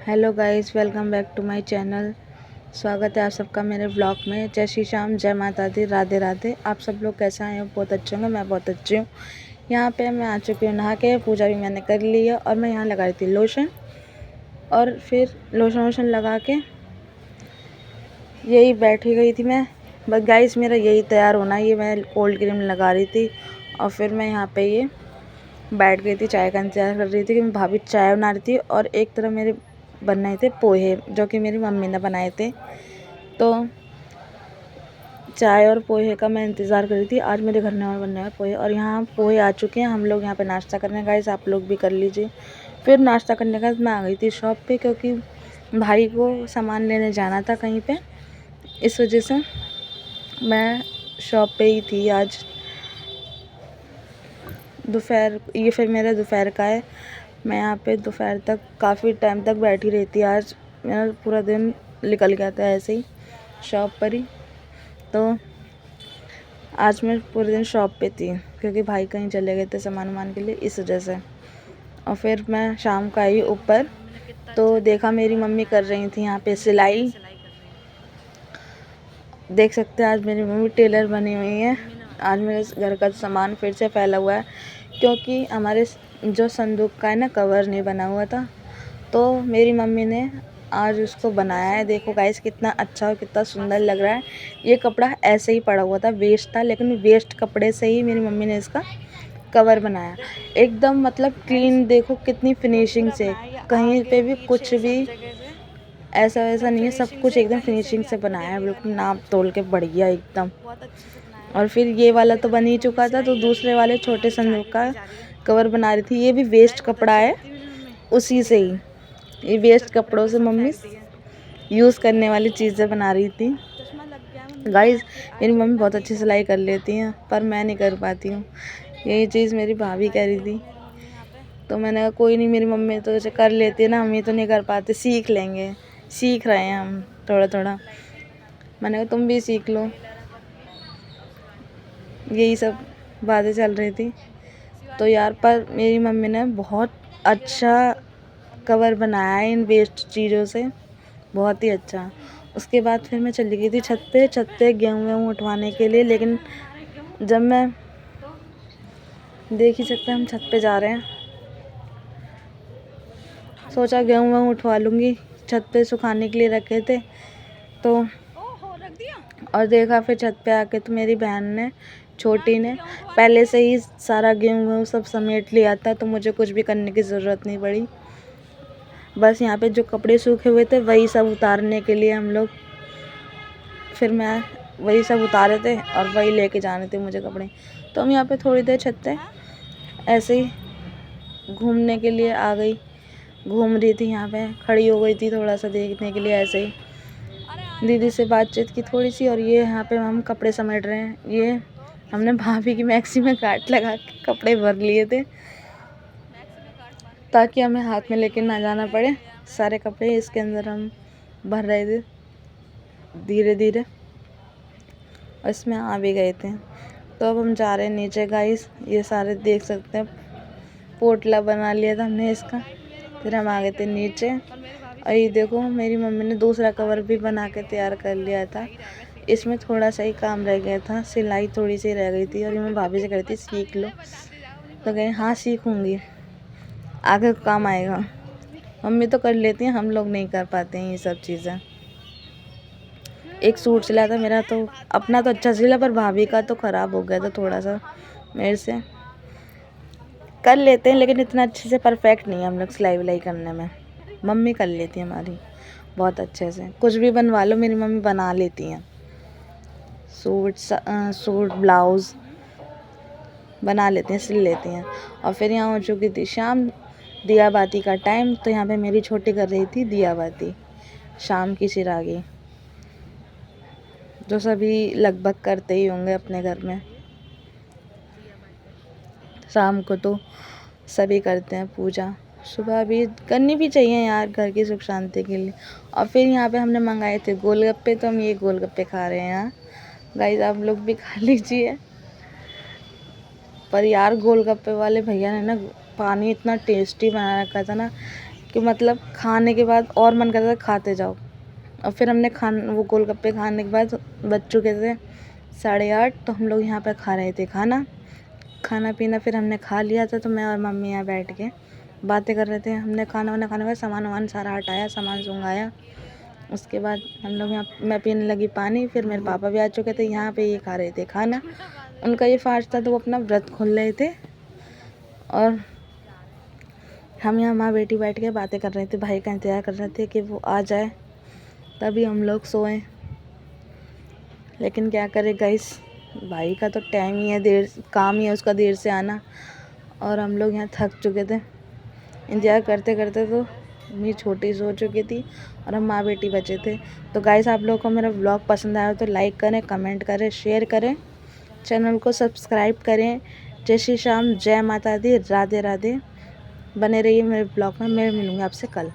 Hello guys, welcome back to my channel. स्वागत है आप सबका मेरे ब्लॉग में। जय श्री श्याम, जय माता दी, राधे राधे। आप सब लोग कैसे आए हो? बहुत अच्छे होंगे। मैं बहुत अच्छी हूँ। यहाँ पे मैं आ चुकी हूँ नहा के। पूजा भी मैंने कर ली है और मैं यहाँ लगा रही थी लोशन। और फिर लोशन वोशन लगा के यही बैठी गई थी मैं। बस गाइस, मेरा यही तैयार होना, ये मैं कोल्ड क्रीम लगा रही थी और फिर मैं यहाँ पे ये बैठ गई थी, चाय का इंतज़ार कर रही थी कि मैं भाभी चाय बना रही थी और एक तरफ मेरे बन रहे थे पोहे, जो कि मेरी मम्मी ने बनाए थे। तो चाय और पोहे का मैं इंतज़ार कर रही थी। आज मेरे घर में बनने वाले पोहे, और यहाँ पोहे आ चुके हैं। हम लोग यहाँ पे नाश्ता करने गाइस, आप लोग भी कर लीजिए। फिर नाश्ता करने के बाद मैं आ गई थी शॉप पे, क्योंकि भाई को सामान लेने जाना था कहीं पे। इस वजह से मैं शॉप पे ही थी आज। दोपहर, ये फिर मेरा दोपहर का है। मैं यहाँ पे दोपहर तक काफ़ी टाइम तक बैठी रहती। आज मेरा पूरा दिन निकल गया था ऐसे ही शॉप पर ही। तो आज मैं पूरे दिन शॉप पे थी, क्योंकि भाई कहीं चले गए थे सामान वामान के लिए, इस वजह से। और फिर मैं शाम को आई ऊपर, तो देखा मेरी मम्मी कर रही थी यहाँ पे सिलाई। देख सकते हैं आज मेरी मम्मी टेलर बनी हुई है। आज मेरे घर का सामान फिर से फैला हुआ है, क्योंकि हमारे जो संदूक का है ना, कवर नहीं बना हुआ था, तो मेरी मम्मी ने आज उसको बनाया है। देखो गाइस, कितना अच्छा और कितना सुंदर लग रहा है। ये कपड़ा ऐसे ही पड़ा हुआ था, वेस्ट था, लेकिन वेस्ट कपड़े से ही मेरी मम्मी ने इसका कवर बनाया। एकदम मतलब क्लीन, देखो कितनी फिनिशिंग से, कहीं पे भी कुछ भी ऐसा वैसा नहीं है, सब कुछ एकदम फिनिशिंग से बनाया है, बिल्कुल नाप तोल के बढ़िया एकदम। और फिर ये वाला तो बन ही चुका था, तो दूसरे वाले छोटे संदूक का कवर बना रही थी। ये भी वेस्ट कपड़ा है, उसी से ही, ये वेस्ट कपड़ों से मम्मी यूज़ करने वाली चीज़ें बना रही थी। गाइस, मेरी मम्मी बहुत अच्छी सिलाई कर लेती हैं, पर मैं नहीं कर पाती हूँ। यही चीज़ मेरी भाभी कह रही थी, तो मैंने कहा कोई नहीं, मेरी मम्मी तो जैसे कर लेती है ना, हम ही तो नहीं कर पाते, सीख लेंगे। सीख रहे हैं हम थोड़ा थोड़ा। मैंने कहा तुम भी सीख लो। यही सब बातें चल रही थी। तो यार, पर मेरी मम्मी ने बहुत अच्छा कवर बनाया है इन वेस्ट चीज़ों से, बहुत ही अच्छा। उसके बाद फिर मैं चली गई थी छत पे गेहूँ वेहूँ उठवाने के लिए। लेकिन जब मैं, देख ही सकते हैं हम छत पे जा रहे हैं, सोचा गेहूँ वेहूँ उठवा लूँगी, छत पे सुखाने के लिए रखे थे। तो और देखा फिर छत पे आके, तो मेरी बहन ने, छोटी ने, पहले से ही सारा गेहूँ वेहूँ सब समेट लिया था, तो मुझे कुछ भी करने की ज़रूरत नहीं पड़ी। बस यहाँ पे जो कपड़े सूखे हुए थे वही सब उतारने के लिए हम लोग, फिर मैं वही सब उतारे थे और वही लेके जाने थे मुझे कपड़े। तो हम यहाँ पे थोड़ी देर छत पे ऐसे ही घूमने के लिए आ गई। घूम रही थी यहाँ पे, खड़ी हो गई थी थोड़ा सा देखने के लिए, ऐसे ही दीदी से बातचीत की थोड़ी सी। और ये यहाँ पे हम कपड़े समेट रहे हैं। ये हमने भाभी की मैक्सी में काट लगा के कपड़े भर लिए थे, ताकि हमें हाथ में लेके ना जाना पड़े। सारे कपड़े इसके अंदर हम भर रहे थे धीरे धीरे, और इसमें आ भी गए थे। तो अब हम जा रहे हैं नीचे गाइस। ये सारे देख सकते हैं, पोटला बना लिया था हमने इसका। फिर हम आ गए थे नीचे, और ये देखो मेरी मम्मी ने दूसरा कवर भी बना के तैयार कर लिया था। इसमें थोड़ा सा ही काम रह गया था, सिलाई थोड़ी सी रह गई थी, और ये मैं भाभी से कह रही थी सीख लो। तो कहे हाँ सीखूँगी, आगे काम आएगा। मम्मी तो कर लेती हैं, हम लोग नहीं कर पाते हैं ये सब चीज़ें। एक सूट सिला था मेरा, तो अपना तो अच्छा सिला, पर भाभी का तो ख़राब हो गया था थोड़ा सा। मेरे से कर लेते हैं, लेकिन इतना अच्छे से परफेक्ट नहीं है हम लोग सिलाई विलाई करने में। मम्मी कर लेती है हमारी बहुत अच्छे से, कुछ भी बनवा लो मेरी मम्मी बना लेती हैं। सूट ब्लाउज़ बना लेती हैं, सिल लेती हैं। और फिर यहाँ हो चुकी थी शाम, दिया बाती का टाइम। तो यहाँ पे मेरी छोटी कर रही थी दिया बाती, शाम की चिरागी, जो सभी लगभग करते ही होंगे अपने घर में। शाम को तो सभी करते हैं पूजा, सुबह भी करनी भी चाहिए यार, घर की सुख शांति के लिए। और फिर यहाँ पे हमने मंगाए थे गोलगप्पे, तो हम ये गोलगप्पे खा रहे हैं यहाँ। गाइस, आप लोग भी खा लीजिए। पर यार, गोलगप्पे वाले भैया ने ना पानी इतना टेस्टी बना रखा था ना, कि मतलब खाने के बाद और मन करता था खाते जाओ। और फिर हमने वो गोलगप्पे खाने के बाद बज चुके थे 8:30, तो हम लोग यहाँ पर खा रहे थे खाना पीना। फिर हमने खा लिया था, तो मैं और मम्मी यहाँ बैठ के बातें कर रहे थे। हमने खाना वाना खाने के बाद सामान वामान सारा हटाया, सामान सुंघाया। उसके बाद हम लोग यहाँ मैं पीने लगी पानी। फिर मेरे पापा भी आ चुके थे यहाँ पे, ये खा रहे थे खाना। उनका ये फास्ट था, तो वो अपना व्रत खोल रहे थे और हम यहाँ माँ बेटी बैठ के बातें कर रहे थे। भाई का इंतज़ार कर रहे थे कि वो आ जाए तभी हम लोग सोएं। लेकिन क्या करें गाइस, भाई का तो टाइम ही है, काम ही है उसका देर से आना। और हम लोग यहाँ थक चुके थे इंतज़ार करते करते, तो मेरी छोटी सो चुकी थी और हम माँ बेटी बचे थे। तो गाइस, आप लोगों को मेरा ब्लॉग पसंद आया तो लाइक करें, कमेंट करें, शेयर करें, चैनल को सब्सक्राइब करें। जय श्री श्याम, जय माता दी, राधे राधे। बने रहिए मेरे ब्लॉग में। मैं मिलूँगी आपसे कल।